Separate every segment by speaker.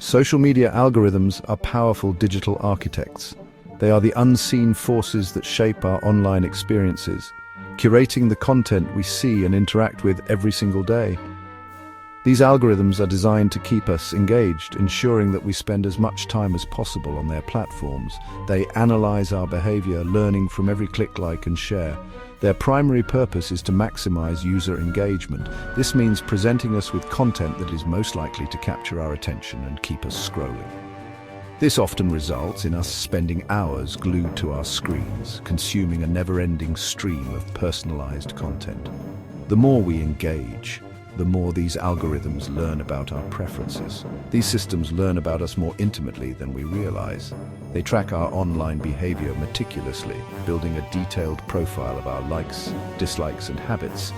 Speaker 1: Social media algorithms are powerful digital architects. They are the unseen forces that shape our online experiences, curating the content we see and interact with every single day. These algorithms are designed to keep us engaged, ensuring that we spend as much time as possible on their platforms. They analyze our behavior, learning from every click, like, and share. Their primary purpose is to maximize user engagement. This means presenting us with content that is most likely to capture our attention and keep us scrolling. This often results in us spending hours glued to our screens, consuming a never-ending stream of personalized content. The more we engage, the more these algorithms learn about our preferences. These systems learn about us more intimately than we realize. They track our online behavior meticulously, building a detailed profile of our likes, dislikes, and habits.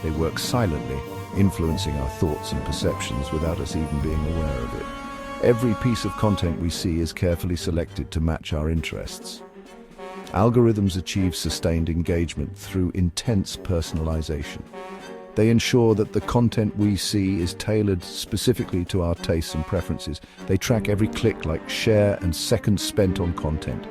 Speaker 1: They work silently, influencing our thoughts and perceptions without us even being aware of it. Every piece of content we see is carefully selected to match our interests. Algorithms achieve sustained engagement through intense personalization. They ensure that the content we see is tailored specifically to our tastes and preferences. They track every click, like, share, and seconds spent on content.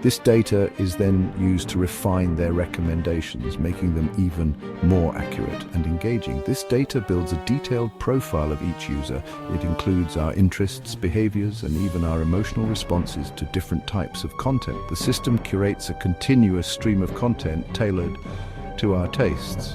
Speaker 1: This data is then used to refine their recommendations, making them even more accurate and engaging. This data builds a detailed profile of each user. It includes our interests, behaviors, and even our emotional responses to different types of content. The system curates a continuous stream of content tailored to our tastes.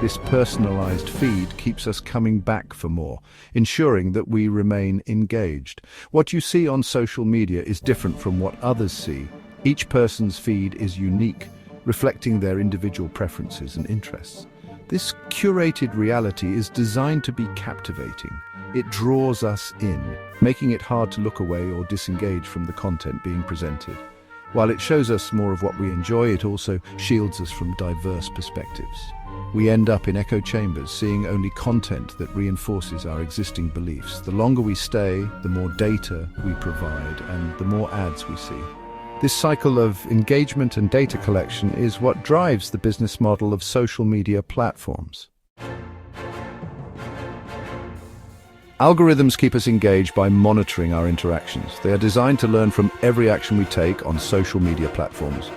Speaker 1: This personalized feed keeps us coming back for more, ensuring that we remain engaged. What you see on social media is different from what others see. Each person's feed is unique, reflecting their individual preferences and interests. This curated reality is designed to be captivating. It draws us in, making it hard to look away or disengage from the content being presented. While it shows us more of what we enjoy, it also shields us from diverse perspectives. We end up in echo chambers, seeing only content that reinforces our existing beliefs. The longer we stay, the more data we provide, and the more ads we see. This cycle of engagement and data collection is what drives the business model of social media platforms. Algorithms keep us engaged by monitoring our interactions. They are designed to learn from every action we take on social media platforms.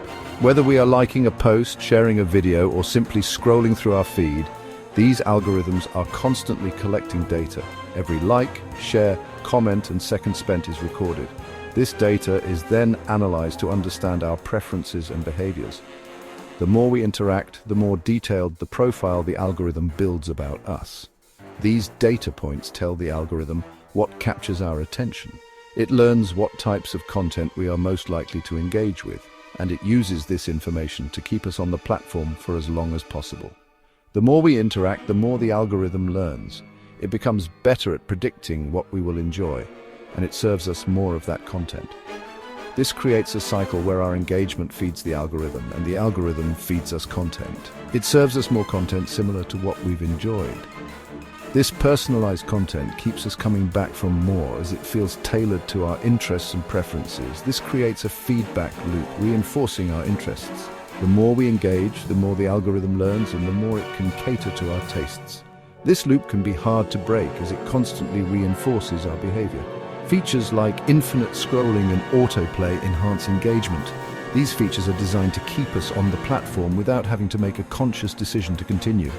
Speaker 1: Whether we are liking a post, sharing a video, or simply scrolling through our feed, these algorithms are constantly collecting data. Every like, share, comment, and second spent is recorded. This data is then analyzed to understand our preferences and behaviors. The more we interact, the more detailed the profile the algorithm builds about us. These data points tell the algorithm what captures our attention. It learns what types of content we are most likely to engage with, and it uses this information to keep us on the platform for as long as possible. The more we interact, the more the algorithm learns. It becomes better at predicting what we will enjoy, and it serves us more of that content. This creates a cycle where our engagement feeds the algorithm, and the algorithm feeds us content. It serves us more content similar to what we've enjoyed. This personalized content keeps us coming back for more as it feels tailored to our interests and preferences. This creates a feedback loop, reinforcing our interests. The more we engage, the more the algorithm learns, and the more it can cater to our tastes. This loop can be hard to break as it constantly reinforces our behavior. Features like infinite scrolling and autoplay enhance engagement. These features are designed to keep us on the platform without having to make a conscious decision to continue.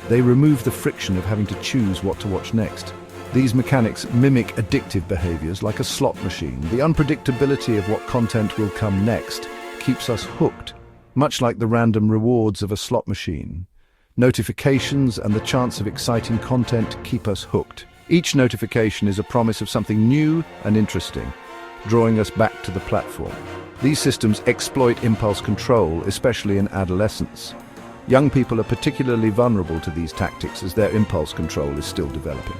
Speaker 1: They remove the friction of having to choose what to watch next. These mechanics mimic addictive behaviors like a slot machine. The unpredictability of what content will come next keeps us hooked, much like the random rewards of a slot machine. Notifications and the chance of exciting content keep us hooked. Each notification is a promise of something new and interesting, drawing us back to the platform. These systems exploit impulse control, especially in adolescence. Young people are particularly vulnerable to these tactics as their impulse control is still developing.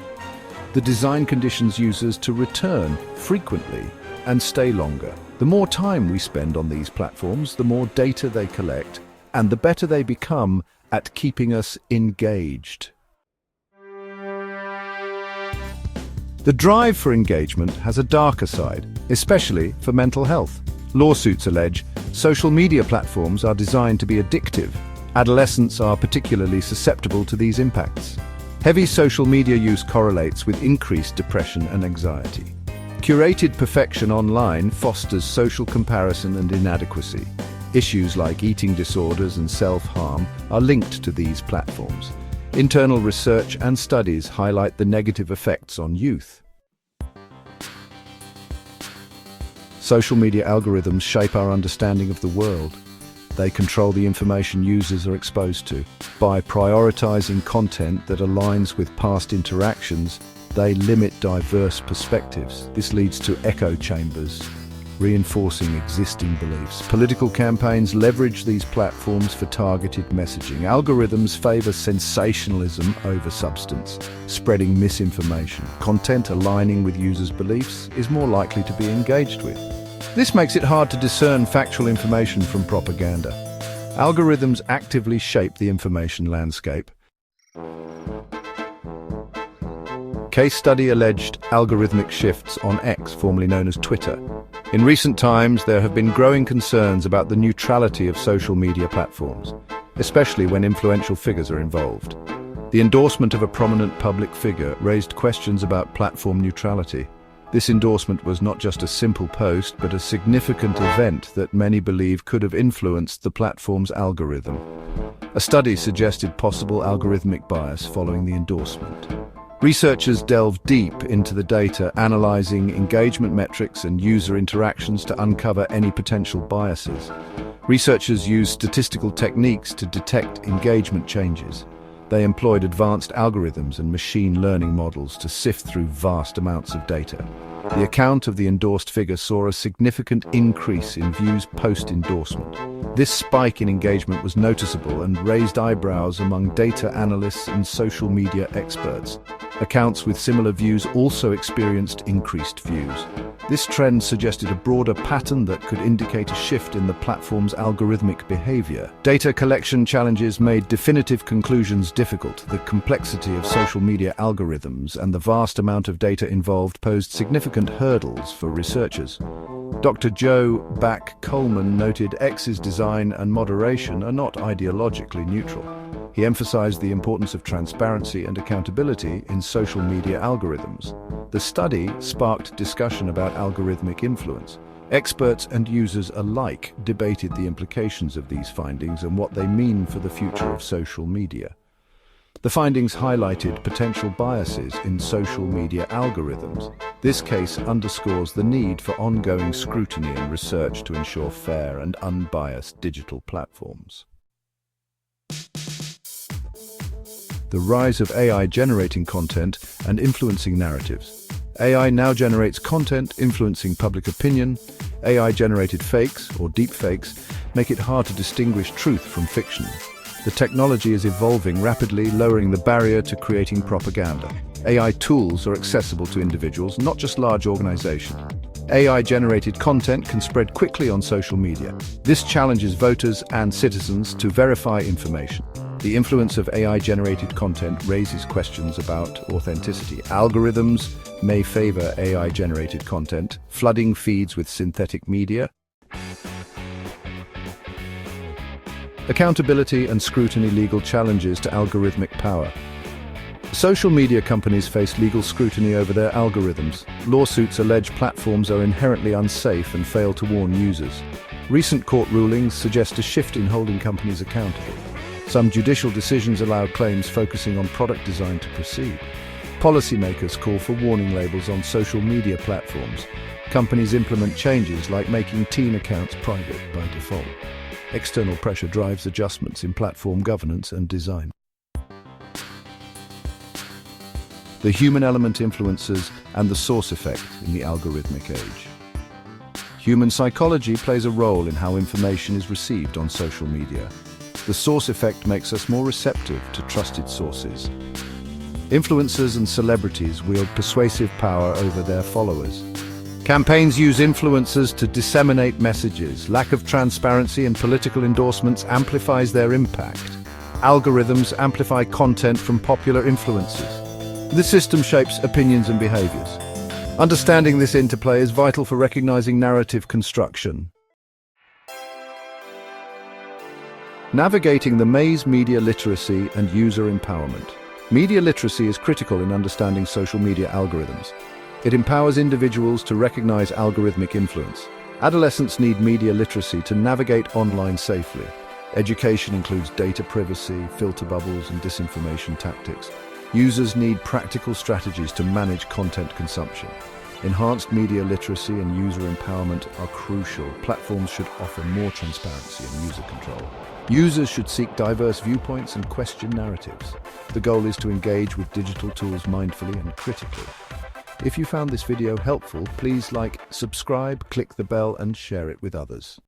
Speaker 1: The design conditions users to return frequently and stay longer. The more time we spend on these platforms, the more data they collect, and the better they become at keeping us engaged. The drive for engagement has a darker side, especially for mental health. Lawsuits allege social media platforms are designed to be addictive. Adolescents are particularly susceptible to these impacts. Heavy social media use correlates with increased depression and anxiety. Curated perfection online fosters social comparison and inadequacy. Issues like eating disorders and self-harm are linked to these platforms. Internal research and studies highlight the negative effects on youth. Social media algorithms shape our understanding of the world. They control the information users are exposed to. By prioritizing content that aligns with past interactions, they limit diverse perspectives. This leads to echo chambers, reinforcing existing beliefs. Political campaigns leverage these platforms for targeted messaging. Algorithms favor sensationalism over substance, spreading misinformation. Content aligning with users' beliefs is more likely to be engaged with. This makes it hard to discern factual information from propaganda. Algorithms actively shape the information landscape. Case study alleged algorithmic shifts on X, formerly known as Twitter. In recent times, there have been growing concerns about the neutrality of social media platforms, especially when influential figures are involved. The endorsement of a prominent public figure raised questions about platform neutrality. This endorsement was not just a simple post, but a significant event that many believe could have influenced the platform's algorithm. A study suggested possible algorithmic bias following the endorsement. Researchers delved deep into the data, analyzing engagement metrics and user interactions to uncover any potential biases. Researchers used statistical techniques to detect engagement changes. They employed advanced algorithms and machine learning models to sift through vast amounts of data. The account of the endorsed figure saw a significant increase in views post-endorsement. This spike in engagement was noticeable and raised eyebrows among data analysts and social media experts. Accounts with similar views also experienced increased views. This trend suggested a broader pattern that could indicate a shift in the platform's algorithmic behavior. Data collection challenges made definitive conclusions difficult. The complexity of social media algorithms and the vast amount of data involved posed significant hurdles for researchers. Dr. Joe Back-Coleman noted X's design and moderation are not ideologically neutral. He emphasized the importance of transparency and accountability in social media algorithms. The study sparked discussion about algorithmic influence. Experts and users alike debated the implications of these findings and what they mean for the future of social media. The findings highlighted potential biases in social media algorithms. This case underscores the need for ongoing scrutiny and research to ensure fair and unbiased digital platforms. The rise of AI generating content and influencing narratives. AI now generates content influencing public opinion. AI-generated fakes, or deepfakes, make it hard to distinguish truth from fiction. The technology is evolving rapidly, lowering the barrier to creating propaganda. AI tools are accessible to individuals, not just large organizations. AI-generated content can spread quickly on social media. This challenges voters and citizens to verify information. The influence of AI-generated content raises questions about authenticity. Algorithms may favor AI-generated content, flooding feeds with synthetic media. Accountability and scrutiny. Legal challenges to algorithmic power. Social media companies face legal scrutiny over their algorithms. Lawsuits allege platforms are inherently unsafe and fail to warn users. Recent court rulings suggest a shift in holding companies accountable. Some judicial decisions allow claims focusing on product design to proceed. Policymakers call for warning labels on social media platforms. Companies implement changes like making teen accounts private by default. External pressure drives adjustments in platform governance and design. The human element influences and the source effect in the algorithmic age. Human psychology plays a role in how information is received on social media. The source effect makes us more receptive to trusted sources. Influencers and celebrities wield persuasive power over their followers. Campaigns use influencers to disseminate messages. Lack of transparency in political endorsements amplifies their impact. Algorithms amplify content from popular influencers. The system shapes opinions and behaviors. Understanding this interplay is vital for recognizing narrative construction. Navigating the maze. Media literacy and user empowerment. Media literacy is critical in understanding social media algorithms. It empowers individuals to recognize algorithmic influence. Adolescents need media literacy to navigate online safely. Education includes data privacy, filter bubbles, and disinformation tactics. Users need practical strategies to manage content consumption. Enhanced media literacy and user empowerment are crucial. Platforms should offer more transparency and user control. Users should seek diverse viewpoints and question narratives. The goal is to engage with digital tools mindfully and critically. If you found this video helpful, please like, subscribe, click the bell, and share it with others.